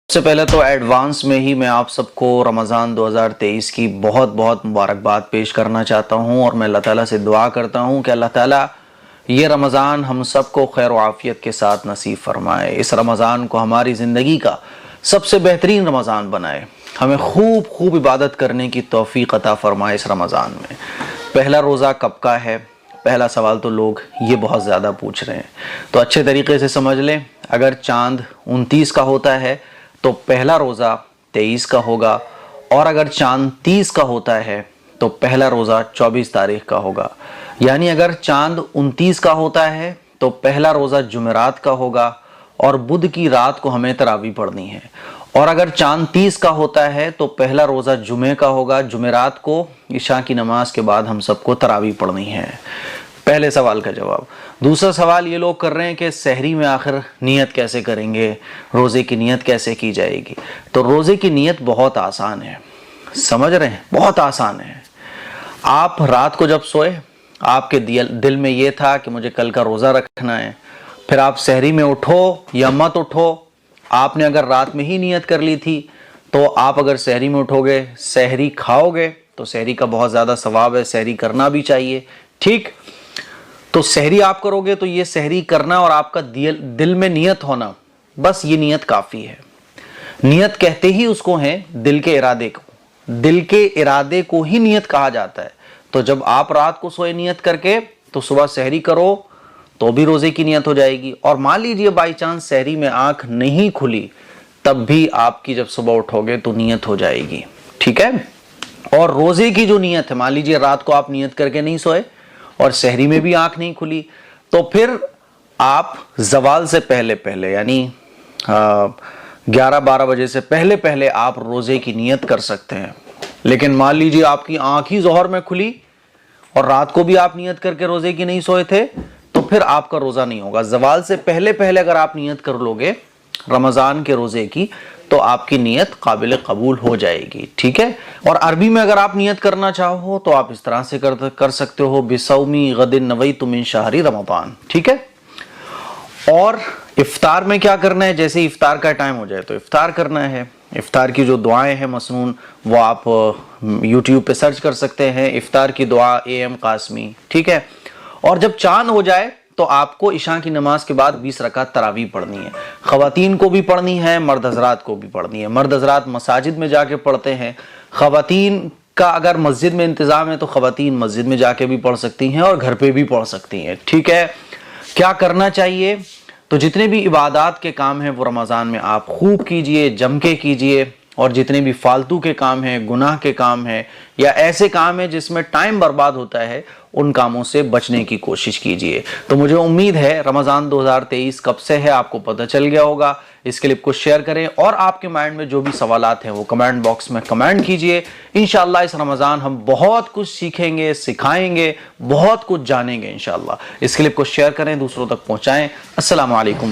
سے پہلے تو ایڈوانس میں ہی میں آپ سب کو رمضان 2023 کی بہت بہت مبارکباد پیش کرنا چاہتا ہوں، اور میں اللہ تعالیٰ سے دعا کرتا ہوں کہ اللہ تعالیٰ یہ رمضان ہم سب کو خیر و عافیت کے ساتھ نصیب فرمائے، اس رمضان کو ہماری زندگی کا سب سے بہترین رمضان بنائے، ہمیں خوب خوب عبادت کرنے کی توفیق عطا فرمائے اس رمضان میں۔ پہلا روزہ کب کا ہے؟ پہلا سوال تو لوگ یہ بہت زیادہ پوچھ رہے ہیں، تو اچھے طریقے سے سمجھ لیں۔ اگر چاند 29 کا ہوتا ہے تو پہلا روزہ 23 کا ہوگا، اور اگر چاند 30 کا ہوتا ہے تو پہلا روزہ 24 تاریخ کا ہوگا۔ یعنی اگر چاند 29 کا ہوتا ہے تو پہلا روزہ جمعرات کا ہوگا، اور بدھ کی رات کو ہمیں تراویح پڑھنی ہے، اور اگر چاند 30 کا ہوتا ہے تو پہلا روزہ جمعے کا ہوگا، جمعرات کو عشاء کی نماز کے بعد ہم سب کو تراویح پڑھنی ہے۔ پہلے سوال کا جواب۔ دوسرا سوال یہ لوگ کر رہے ہیں کہ سحری میں آخر نیت کیسے کریں گے، روزے کی نیت کیسے کی جائے گی؟ تو روزے کی نیت بہت آسان ہے، سمجھ رہے ہیں، بہت آسان ہے۔ آپ رات کو جب سوئے، آپ کے دل میں یہ تھا کہ مجھے کل کا روزہ رکھنا ہے، پھر آپ سحری میں اٹھو یا مت اٹھو، آپ نے اگر رات میں ہی نیت کر لی تھی تو آپ اگر سحری میں اٹھو گے، سحری کھاؤ گے تو سحری کا بہت زیادہ ثواب ہے، سحری کرنا بھی چاہیے، ٹھیک؟ تو سحری آپ کرو گے تو یہ سحری کرنا اور آپ کا دل میں نیت ہونا، بس یہ نیت کافی ہے۔ نیت کہتے ہی اس کو ہیں دل کے ارادے کو، دل کے ارادے کو ہی نیت کہا جاتا ہے۔ تو جب آپ رات کو سوئے نیت کر کے تو صبح سحری کرو تو بھی روزے کی نیت ہو جائے گی، اور مان لیجئے بائی چانس سحری میں آنکھ نہیں کھلی تب بھی آپ کی جب صبح اٹھو گے تو نیت ہو جائے گی، ٹھیک ہے؟ اور روزے کی جو نیت ہے، مان لیجئے رات کو آپ نیت کر کے نہیں سوئے اور سحری میں بھی آنکھ نہیں کھلی، تو پھر آپ زوال سے پہلے یعنی 11-12 بجے سے پہلے آپ روزے کی نیت کر سکتے ہیں۔ لیکن مان لیجئے آپ کی آنکھ ہی ظہر میں کھلی اور رات کو بھی آپ نیت کر کے روزے کی نہیں سوئے تھے تو پھر آپ کا روزہ نہیں ہوگا۔ زوال سے پہلے اگر آپ نیت کر لو گے رمضان کے روزے کی تو آپ کی نیت قابل قبول ہو جائے گی، ٹھیک ہے؟ اور عربی میں اگر آپ نیت کرنا چاہو تو آپ اس طرح سے کر سکتے ہو، بِصَوْمِ غَدٍ نَوَيْتُ مِنْ شَهْرِ رمضان، ٹھیک ہے؟ اور افطار میں کیا کرنا ہے؟ جیسے ہی افطار کا ٹائم ہو جائے تو افطار کرنا ہے۔ افطار کی جو دعائیں ہیں مسنون وہ آپ یوٹیوب پہ سرچ کر سکتے ہیں، افطار کی دعا AM قاسمی، ٹھیک ہے؟ اور جب چاند ہو جائے تو آپ کو عشاء کی نماز کے بعد 20 رکعت تراویح پڑھنی ہے۔ خواتین کو بھی پڑھنی ہے، مرد حضرات کو بھی پڑھنی ہے۔ مرد حضرات مساجد میں جا کے پڑھتے ہیں، خواتین کا اگر مسجد میں انتظام ہے تو خواتین مسجد میں جا کے بھی پڑھ سکتی ہیں اور گھر پہ بھی پڑھ سکتی ہیں، ٹھیک ہے؟ کیا کرنا چاہیے؟ تو جتنے بھی عبادات کے کام ہیں وہ رمضان میں آپ خوب کیجئے، جم کے کیجئے، اور جتنے بھی فالتو کے کام ہیں، گناہ کے کام ہیں یا ایسے کام ہیں جس میں ٹائم برباد ہوتا ہے، ان کاموں سے بچنے کی کوشش کیجئے۔ تو مجھے امید ہے رمضان 2023 کب سے ہے آپ کو پتہ چل گیا ہوگا۔ اس کلپ کو شیئر کریں، اور آپ کے مائنڈ میں جو بھی سوالات ہیں وہ کمنٹ باکس میں کمنٹ کیجئے۔ انشاءاللہ اس رمضان ہم بہت کچھ سیکھیں گے، سکھائیں گے، بہت کچھ جانیں گے انشاءاللہ۔ اس کلپ کو شیئر کریں، دوسروں تک پہنچائیں۔ السلام علیکم۔